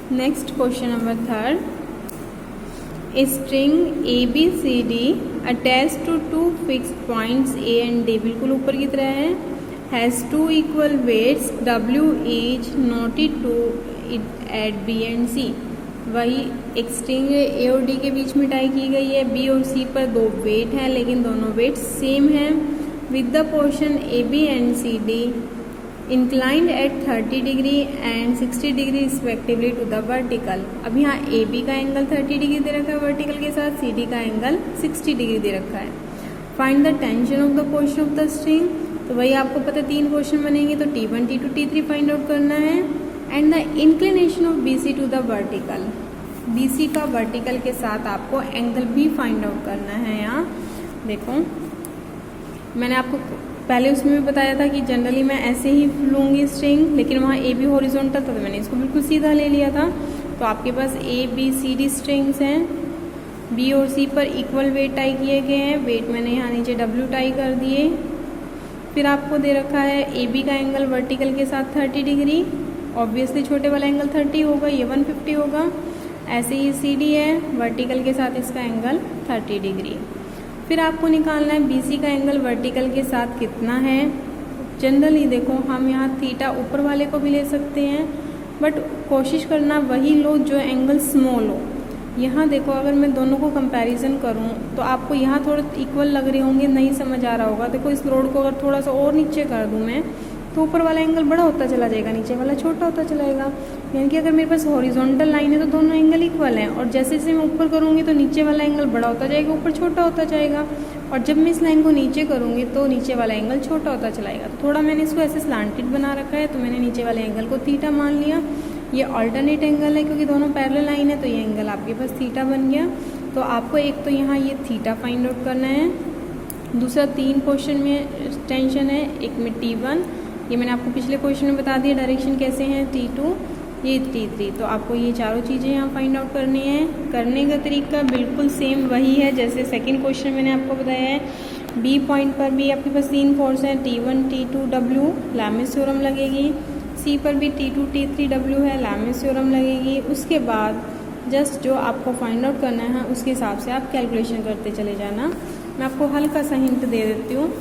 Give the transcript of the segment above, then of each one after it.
Next question number third, a string A B C D attach to two fixed points A and D, बिल्कुल ऊपर की तरह है, has two equal weights W is knotted to it at B and C. वही एक string ए और D के बीच में टाई की गई है, बी और सी पर दो वेट हैं लेकिन दोनों वेट सेम हैं, with the portion A B and C D inclined at 30 degree and 60 degree respectively to the vertical. अब यहाँ ए बी का एंगल 30 डिग्री दे रखा है वर्टिकल के साथ, सी डी का एंगल 60 डिग्री दे रखा है। Find the tension of the portion of the string, तो वही आपको पता है 3 क्वेश्चन बनेंगे, तो T1 T2 T3 find out करना है। And the inclination of BC to the vertical, BC का वर्टिकल के साथ आपको एंगल भी फाइंड आउट करना है। यहाँ देखो मैंने आपको पहले उसमें भी बताया था कि जनरली मैं ऐसे ही लूँगी स्ट्रिंग, लेकिन वहाँ ए बी हॉरिजॉन्टल था तो मैंने इसको बिल्कुल सीधा ले लिया था। तो आपके पास A B C D strings हैं, बी और सी पर इक्वल वेट टाई किए गए हैं, वेट मैंने यहाँ नीचे डब्ल्यू टाई कर दिए। फिर आपको दे रखा है ए बी का एंगल वर्टिकल के साथ 30 डिग्री, ऑब्वियसली छोटे वाला एंगल 30 होगा, ये 150 होगा। ऐसे ही सी डी है, वर्टिकल के साथ इसका एंगल 30 डिग्री। फिर आपको निकालना है BC का एंगल वर्टिकल के साथ कितना है। जनरली देखो हम यहाँ थीटा ऊपर वाले को भी ले सकते हैं, बट कोशिश करना वही लो जो एंगल स्मॉल हो। यहाँ देखो अगर मैं दोनों को कंपैरिजन करूँ तो आपको यहाँ थोड़े इक्वल लग रहे होंगे, नहीं समझ आ रहा होगा। देखो इस रोड को अगर थोड़ा सा और नीचे कर दूँ मैं तो ऊपर वाला एंगल बड़ा होता चला जाएगा, नीचे वाला छोटा होता चला जाएगा। यानी कि अगर मेरे पास हॉरिजॉन्टल लाइन है तो दोनों एंगल इक्वल हैं, और जैसे जैसे मैं ऊपर करूँगी तो नीचे वाला एंगल बड़ा होता जाएगा, ऊपर छोटा होता जाएगा। और जब मैं इस लाइन को नीचे करूँगी तो नीचे वाला एंगल छोटा होता चलाएगा। तो थोड़ा मैंने इसको ऐसे स्लांटेड बना रखा है, तो मैंने नीचे वाले एंगल को थीटा मान लिया। ये ऑल्टरनेट एंगल है क्योंकि दोनों पैरेलल लाइन है, तो ये एंगल आपके पास थीटा बन गया। तो आपको एक तो यहाँ ये थीटा फाइंड आउट करना है, दूसरा 3 क्वेश्चन में टेंशन है, एक में T1, ये मैंने आपको पिछले क्वेश्चन में बता दिया डायरेक्शन कैसे हैं, T2, ये T3। तो आपको ये चारों चीज़ें यहाँ फाइंड आउट करनी है। करने का तरीका बिल्कुल सेम वही है जैसे सेकंड क्वेश्चन मैंने आपको बताया है। बी पॉइंट पर भी आपके पास 3 फोर्स हैं, T1 T2 W, Lami's theorem लगेगी। सी पर भी T2 T3 W है, लैमिस थ्योरम लगेगी। उसके बाद जस्ट जो आपको फाइंड आउट करना है उसके हिसाब से आप कैलकुलेशन करते चले जाना। मैं आपको हल्का सा हिंट दे देती हूँ।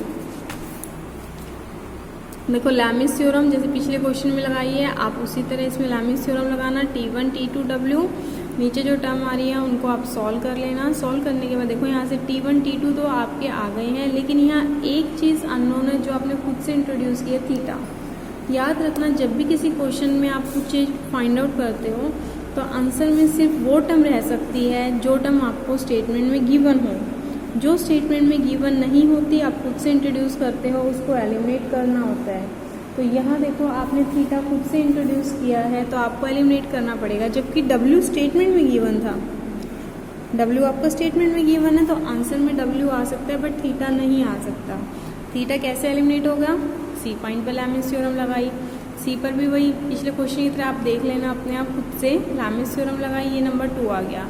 देखो लैमिस थ्योरम जैसे पिछले क्वेश्चन में लगाई है, आप उसी तरह इसमें लैमिस थ्योरम लगाना। T1 T2 W, नीचे जो टर्म आ रही है उनको आप सॉल्व कर लेना। सॉल्व करने के बाद देखो यहाँ से T1 T2 तो आपके आ गए हैं, लेकिन यहाँ एक चीज़ अननोन है जो आपने खुद से इंट्रोड्यूस की है, थीटा। याद रखना जब भी किसी क्वेश्चन में आप कुछ चीज़ फाइंड आउट करते हो तो आंसर में सिर्फ वो टर्म रह सकती है जो टर्म आपको स्टेटमेंट में गिवन हो। जो स्टेटमेंट में गिवन नहीं होती आप खुद से इंट्रोड्यूस करते हो, उसको एलिमिनेट करना होता है। तो यहाँ देखो आपने थीटा खुद से इंट्रोड्यूस किया है तो आपको एलिमिनेट करना पड़ेगा, जबकि W स्टेटमेंट में गिवन था। W आपका स्टेटमेंट में गिवन है तो आंसर में W आ सकता है बट थीटा नहीं आ सकता। थीटा कैसे एलिमिनेट होगा, सी पॉइंट पर लैमिस थ्योरम लगाई, सी पर भी वही पिछले क्वेश्चन की तरह आप देख लेना अपने आप खुद से, लैमिस थ्योरम लगाई, ये नंबर 2 आ गया।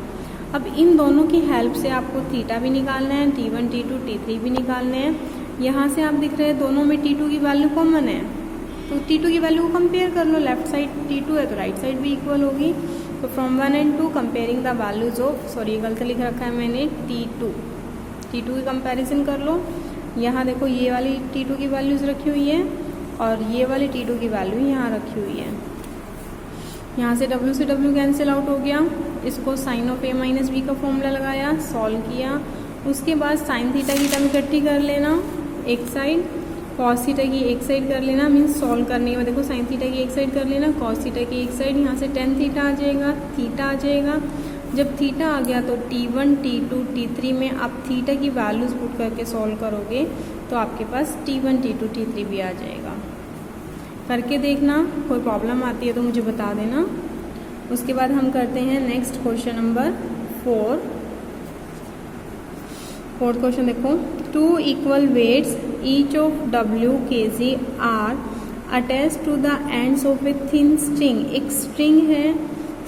अब इन दोनों की हेल्प से आपको थीटा भी निकालना है, T1 T2 T3 भी निकालने हैं। यहाँ से आप दिख रहे हैं दोनों में T2 की वैल्यू कॉमन है, तो T2 की वैल्यू को कंपेयर कर लो। लेफ्ट साइड T2 है तो राइट साइड भी इक्वल होगी। तो from 1 and 2 comparing the values of, sorry गलत लिख रखा है मैंने, T2 की कंपेरिजन कर लो। यहाँ देखो ये वाली T2 की वैल्यूज़ रखी हुई है और ये वाली T2 की वैल्यू यहाँ रखी हुई है। यहाँ से W कैंसिल आउट हो गया। इसको sine of A minus B का फॉर्मूला लगाया, सॉल्व किया। उसके बाद साइन थीटा की टर्म इकट्ठी कर लेना एक साइड, कॉस थीटा की एक साइड कर लेना, मीन्स सॉल्व करने के बाद देखो साइन थीटा की एक साइड कर लेना, कॉस थीटा की एक साइड, यहाँ से टेन थीटा आ जाएगा, थीटा आ जाएगा। जब थीटा आ गया तो T1 T2 T3 में आप थीटा की वैल्यूज पुट करके सॉल्व करोगे तो आपके पास T1 T2 T3 भी आ जाएगा। करके देखना, कोई प्रॉब्लम आती है तो मुझे बता देना। उसके बाद हम करते हैं next question number 4। Fourth question देखो, 2 equal weights each of W kg are attach to the ends of a thin string. एक स्ट्रिंग है,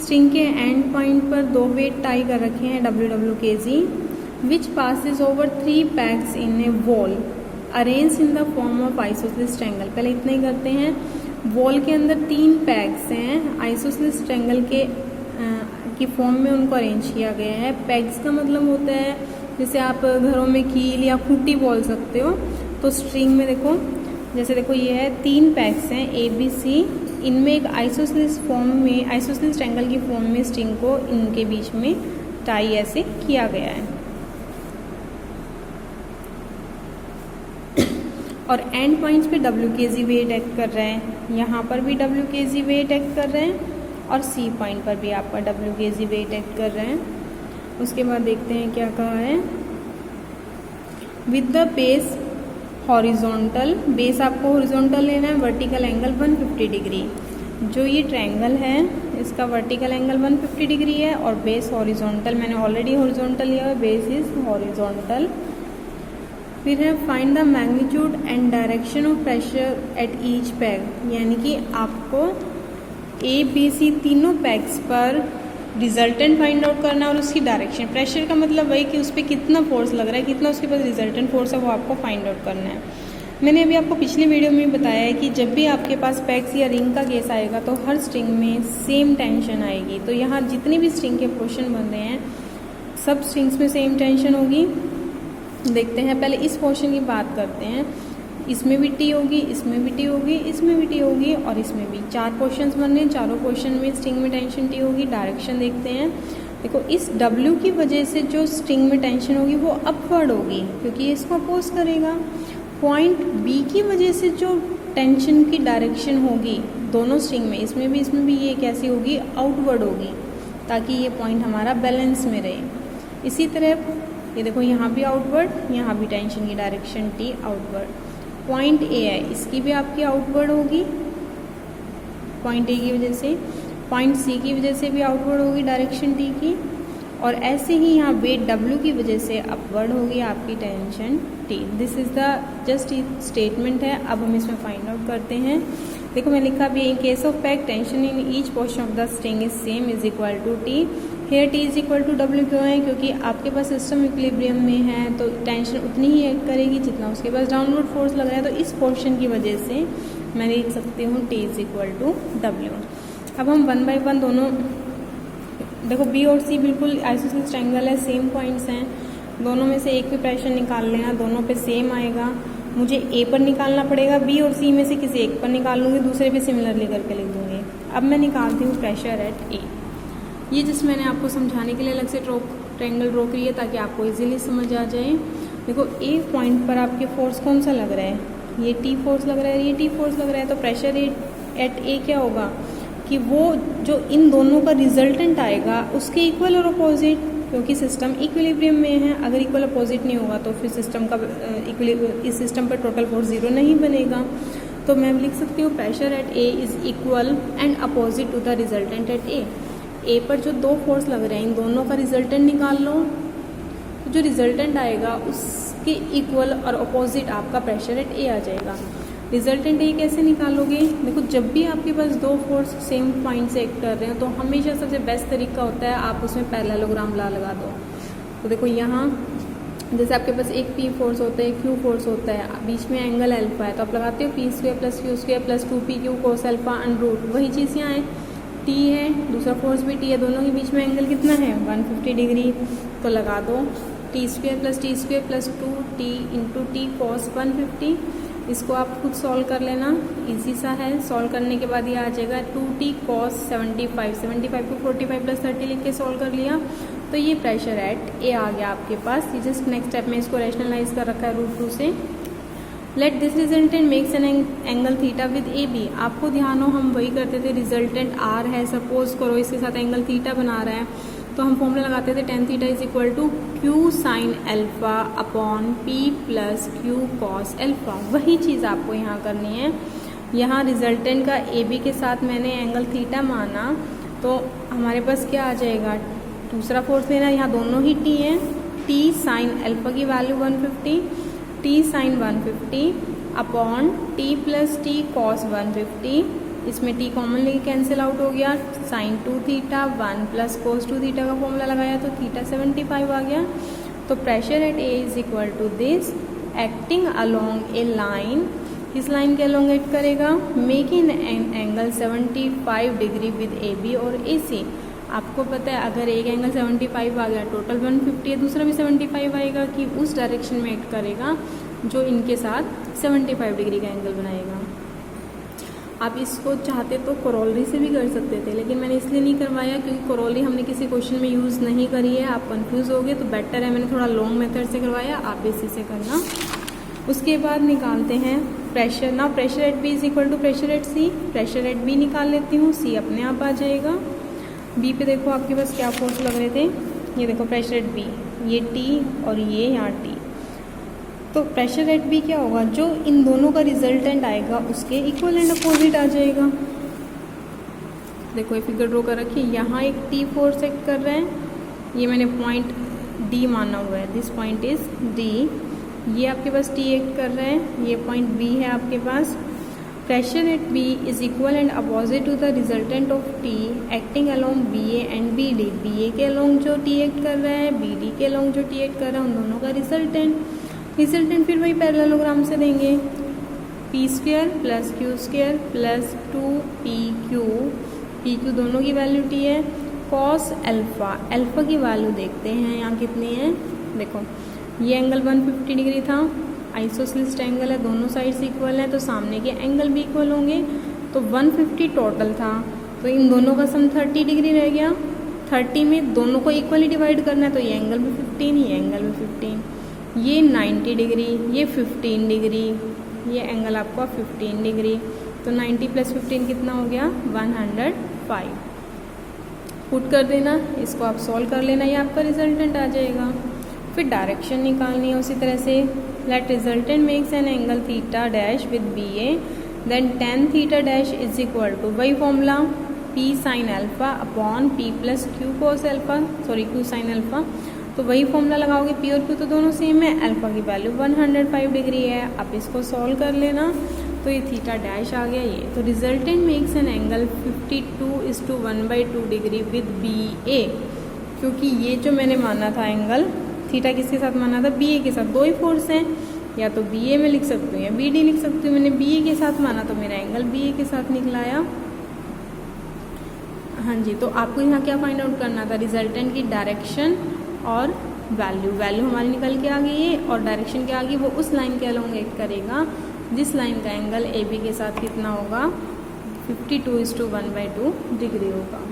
स्ट्रिंग के एंड पॉइंट पर 2 वेट टाई कर रखे हैं W kg, which passes over 3 pegs in a wall arrange in the form of isosceles triangle. पहले इतना ही करते हैं। वॉल के अंदर 3 पैक्स हैं, आइसोसेलेस ट्रायंगल के की फॉर्म में उनको अरेंज किया गया है। पेग्स का मतलब होता है जैसे आप घरों में कील या खूंटी बोल सकते हो। तो स्ट्रिंग में देखो, जैसे देखो ये है 3 पेग्स हैं ए बी सी, इनमें एक आइसोसेलेस फॉर्म में, आइसोसेलेस ट्रायंगल की फॉर्म में स्ट्रिंग को इनके बीच में टाई ऐसे किया गया है। और एंड पॉइंट्स पे WKG वेट एक्ट कर रहा है, यहाँ पर भी WKG वेट एक्ट कर रहे हैं और सी पॉइंट पर भी आपका WKG वेट एक्ट कर रहे हैं। उसके बाद देखते हैं क्या कहा है। With the base horizontal, base आपको हॉरिजॉन्टल लेना है, वर्टिकल एंगल 150 डिग्री। जो ये ट्रायंगल है इसका वर्टिकल एंगल 150 डिग्री है और बेस हॉरिजॉन्टल, मैंने ऑलरेडी हॉरिजॉन्टल लिया है, बेस इज हॉरिजॉन्टल। फिर है find the magnitude and direction of pressure at each peg, यानी कि आपको ए बी सी तीनों पैग्स पर रिजल्टेंट फाइंड आउट करना है और उसकी डायरेक्शन। प्रेशर का मतलब वही कि उस पर कितना फोर्स लग रहा है, कितना उसके पास रिजल्टेंट फोर्स है, वो आपको फाइंड आउट करना है। मैंने अभी आपको पिछले वीडियो में बताया है कि जब भी आपके पास पैग्स या रिंग का केस आएगा तो हर स्ट्रिंग में सेम टेंशन आएगी। तो यहाँ जितने भी स्ट्रिंग के पोर्शन बन रहे हैं सब स्ट्रिंग्स में सेम टेंशन होगी। देखते हैं, पहले इस पोर्शन की बात करते हैं। इसमें भी टी होगी, इसमें भी टी होगी, इसमें भी टी होगी और इसमें भी। 4 पोर्शंस बन रहे हैं, चारों पोर्शन में स्ट्रिंग में टेंशन टी होगी। डायरेक्शन देखते हैं, देखो इस W की वजह से जो स्ट्रिंग में टेंशन होगी वो अपवर्ड होगी क्योंकि ये इसको अपोज करेगा। पॉइंट B की वजह से जो टेंशन की डायरेक्शन होगी दोनों स्ट्रिंग में, इसमें भी ये कैसी होगी, आउटवर्ड होगी, ताकि ये पॉइंट हमारा बैलेंस में रहे। इसी तरह ये देखो यहाँ भी आउटवर्ड, यहाँ भी टेंशन की direction T outward. Point A है, इसकी भी आपकी आउटवर्ड होगी पॉइंट A की वजह से, पॉइंट C की वजह से भी आउटवर्ड होगी डायरेक्शन टी की, और ऐसे ही यहाँ वेट W की वजह से अपवर्ड होगी आपकी tension T. This is the just statement है। अब हम इसमें फाइंड आउट करते हैं। देखो मैं लिखा भी, in case of peg tension in each portion of the string is same is equal to T. Here T is equal to W क्यों है, क्योंकि आपके पास सिस्टम इक्विलिब्रियम में है तो टेंशन उतनी ही एक्ट करेगी जितना उसके पास डाउनवर्ड फोर्स लग रहा है। तो इस पोर्शन की वजह से मैं लिख सकती हूँ T is equal to W। अब हम 1 बाई 1 दोनों, देखो B और C बिल्कुल आइसोसेलेस ट्रायंगल है, सेम पॉइंट्स हैं, दोनों में से एक पे प्रेशर निकाल लेना, दोनों पे सेम आएगा। मुझे A पर निकालना पड़ेगा, B और C में से किसी एक पर निकाल लूँगी, दूसरे पे सिमिलरली करके लिख दूँगी। अब मैं निकालती हूँ प्रेशर एट A। ये जिस मैंने आपको समझाने के लिए अलग से ट्रायंगल ड्रॉ करी है ताकि आपको इजीली समझ आ जाए। देखो A पॉइंट पर आपके फोर्स कौन सा लग रहा है, ये T फोर्स लग रहा है, ये T फोर्स लग रहा है। तो प्रेशर एट A क्या होगा कि वो जो इन दोनों का रिजल्टेंट आएगा उसके इक्वल और अपोजिट, क्योंकि सिस्टम इक्विलिब्रियम में है। अगर इक्वल अपोजिट नहीं होगा तो फिर सिस्टम का इस सिस्टम पर टोटल फोर्स 0 नहीं बनेगा। तो मैं लिख सकती हूँ pressure at A is equal and opposite to the resultant at A। A पर जो 2 फोर्स लग रहे हैं इन दोनों का रिजल्टेंट निकाल लो, तो जो रिजल्टेंट आएगा उसके इक्वल और अपोजिट आपका प्रेशर एट A आ जाएगा। रिजल्टेंट A कैसे निकालोगे, देखो जब भी आपके पास 2 फोर्स सेम पॉइंट से एक्ट कर रहे हैं तो हमेशा सबसे बेस्ट तरीका होता है आप उसमें पैरेललोग्राम लगा दो। तो देखो यहाँ जैसे आपके पास एक P फोर्स होता है, एक Q फोर्स होता है, बीच में एंगल अल्फा है, तो आप लगाते हो P² + Q² + 2PQ cos alpha √। वही चीज़ यहाँ है, T है, दूसरा फोर्स भी T है, दोनों के बीच में एंगल कितना है 150 डिग्री। तो लगा दो T² + T² + 2T × T cos 150। इसको आप खुद सॉल्व कर लेना, इजी सा है। सॉल्व करने के बाद ये आ जाएगा 2T cos 75। 75 को 45 + 30 लिख के सॉल्व कर लिया, तो ये प्रेशर एट A आ गया आपके पास। ये जस्ट नेक्स्ट स्टेप में इसको रैशनलाइज कर रखा है √2 से। Let this resultant makes an angle theta with AB। आपको ध्यान हो हम वही करते थे, रिजल्टेंट R है, सपोज करो इसके साथ एंगल थीटा बना रहा है तो हम फॉर्मूला लगाते थे tan theta is equal to Q sin alpha upon P + Q cos alpha. वही चीज़ आपको यहाँ करनी है। यहाँ रिजल्टेंट का AB के साथ मैंने एंगल थीटा माना तो हमारे पास क्या आ जाएगा, दूसरा फोर्स लेना, यहाँ दोनों ही T हैं। T sin अल्फा की value 150, T sin 150 upon T + T cos 150। इसमें T कॉमन लेके कैंसिल आउट हो गया, sin 2 थीटा 1 + cos 2 थीटा का फॉर्मूला लगाया तो थीटा 75 आ गया। तो pressure at A is equal to this acting along a line. किस लाइन के अलोंग एक्ट करेगा, making an angle 75 degree with AB और AC। आपको पता है अगर एक एंगल 75 आ गया, टोटल 150 है, दूसरा भी 75 आएगा कि उस डायरेक्शन में एक्ट करेगा जो इनके साथ 75 डिग्री का एंगल बनाएगा। आप इसको चाहते तो कोरोलरी से भी कर सकते थे, लेकिन मैंने इसलिए नहीं करवाया क्योंकि कोरोलरी हमने किसी क्वेश्चन में यूज़ नहीं करी है, आप कंफ्यूज हो गए, तो बेटर है मैंने थोड़ा लॉन्ग मेथड से करवाया, आप इसी से करना। उसके बाद निकालते हैं प्रेशर। ना pressure at B is equal to pressure at C. Pressure at B निकाल लेती हूँ, सी अपने आप आ जाएगा। बी पे देखो आपके पास क्या फोर्स लग रहे थे, ये देखो प्रेशर एट बी, ये टी और ये यहाँ टी। तो प्रेशर एट बी क्या होगा, जो इन दोनों का रिजल्टेंट आएगा उसके इक्वल एंड अपोजिट आ जाएगा। देखो ये फिगर ड्रॉ कर रखी है, यहाँ एक टी फोर्स एक्ट कर रहा है, ये मैंने पॉइंट डी माना हुआ है, दिस पॉइंट इज डी। ये आपके पास टी एक्ट कर रहा है, ये पॉइंट बी है आपके पास। Pressure at B is equal and opposite to the resultant of T acting along B A and B D. B A के अलोंग जो टी एक्ट कर रहा है, बी डी के अलोंग जो टी एक्ट कर रहा है, उन दोनों का रिजल्टेंट फिर वही पैरेललोग्राम से देंगे, P square plus Q square plus 2 P Q दोनों की वैल्यू टी है, कॉस अल्फा की वैल्यू देखते हैं यहाँ कितनी है। देखो ये एंगल 150 डिग्री था, आइसोसेलेस एंगल है, दोनों साइड्स इक्वल हैं तो सामने के एंगल भी इक्वल होंगे, तो 150 टोटल था, तो इन दोनों का सम 30 डिग्री रह गया। 30 में दोनों को इक्वली डिवाइड करना है, तो ये एंगल भी 15, ये एंगल भी 15, ये 90 डिग्री, ये 15 डिग्री, ये एंगल आपका 15 डिग्री, तो 90 प्लस 15 कितना हो गया 105। पुट कर देना, इसको आप सॉल्व कर लेना, ये आपका रिजल्टेंट आ जाएगा। फिर डायरेक्शन निकालनी है उसी तरह से। Let resultant makes an angle theta dash with B A, then tan theta dash is equal to वही formula P sine alpha upon P plus Q cos alpha, sorry Q sine alpha. तो वही formula लगाओगे, P और Q तो दोनों same है, alpha की value 105 degree है। आप इसको सॉल्व कर लेना, तो ये थीटा डैश आ गया ये। तो resultant makes an angle 52:1/2 degree with B A, क्योंकि ये जो मैंने माना था एंगल थीटा किसके साथ माना था, बी ए के साथ। दो ही फोर्स हैं, या तो बी ए में लिख सकती हूँ या बी डी लिख सकती हूँ। मैंने बी ए के साथ माना तो मेरा एंगल बी ए के साथ निकलाया। हाँ जी, तो आपको यहाँ क्या फाइंड आउट करना था, रिजल्टेंट की डायरेक्शन और वैल्यू हमारी निकल के आ गई है, और डायरेक्शन क्या आ गई, वो उस लाइन के अलोंग एक्ट करेगा जिस लाइन का एंगल ए बी के साथ कितना होगा 52:1/2 डिग्री होगा।